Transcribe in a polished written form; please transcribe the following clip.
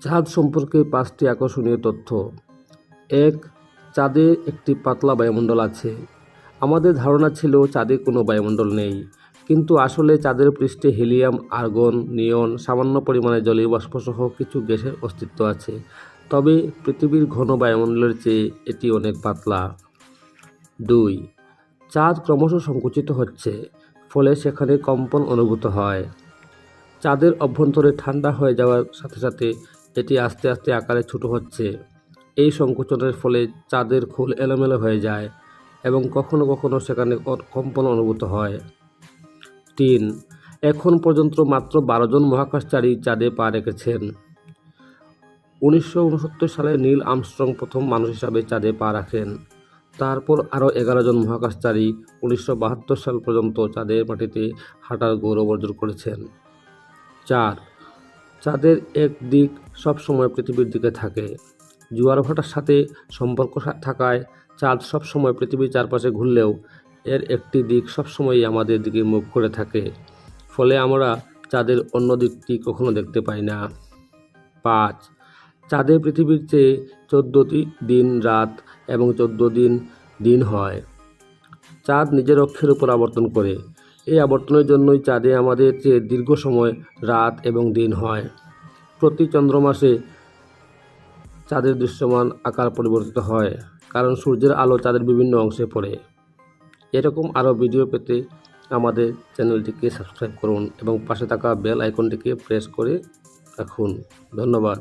চাঁদ সম্পর্কে 5টি আকর্ষণীয় তথ্য। 1. চাঁদে একটি পাতলা বায়ুমণ্ডল আছে। আমাদের ধারণা ছিল চাঁদে কোনো বায়ুমণ্ডল নেই, কিন্তু আসলে চাঁদের পৃষ্ঠে হিলিয়াম, আর্গন, নিয়ন, সামান্য পরিমাণে জলীয় বাষ্পসহ কিছু গ্যাসের অস্তিত্ব আছে, তবে পৃথিবীর ঘন বায়ুমণ্ডলের চেয়ে এটি অনেক পাতলা। 2. চাঁদ ক্রমশ সংকুচিত হচ্ছে, ফলে সেখানে কম্পন অনুভূত হয়। চাঁদের অভ্যন্তরে ঠান্ডা হয়ে যাওয়ার সাথে সাথে এটি আস্তে আস্তে আকারে ছোট হচ্ছে। এই সংকোচনের ফলে চাঁদের খোল এলোমেলো হয়ে যায় এবং কখনো কখনো সেখানে কম্পন অনুভূত হয়। 3. এখন পর্যন্ত মাত্র 12 জন মহাকাশচারী চাঁদে পা রেখেছেন। 1969 সালে নীল আর্মস্ট্রং প্রথম মানুষ হিসাবে চাঁদে পা রাখেন। তারপর আরও 11 জন মহাকাশচারী 1972 সাল পর্যন্ত চাঁদের মাটিতে হাঁটার গৌরব অর্জন করেছেন। 4. চাঁদের এক দিক সবসময় পৃথিবীর দিকে থাকে। জোয়ার ভাটার সাথে সম্পর্ক থাকায় চাঁদ সবসময় পৃথিবীর চারপাশে ঘুরলেও এর একটি দিক সবসময়ই আমাদের দিকে মুখ করে থাকে, ফলে আমরা চাঁদের অন্য দিকটি কখনো দেখতে পাই না। 5. চাঁদে পৃথিবীর চেয়ে 14 দিন রাত এবং 14 দিন দিন হয়। চাঁদ নিজের অক্ষের উপর আবর্তন করে। এই আবর্তনের জন্যই চাঁদে আমাদের চেয়ে দীর্ঘ সময় রাত এবং দিন হয়। প্রতি চন্দ্রমাসে চাঁদের দৃশ্যমান আকার পরিবর্তিত হয়, কারণ সূর্যের আলো চাঁদের বিভিন্ন অংশে পড়ে। এরকম আরও ভিডিও পেতে আমাদের চ্যানেলটিকে সাবস্ক্রাইব করুন এবং পাশে থাকা বেল আইকনটিকে প্রেস করে রাখুন। ধন্যবাদ।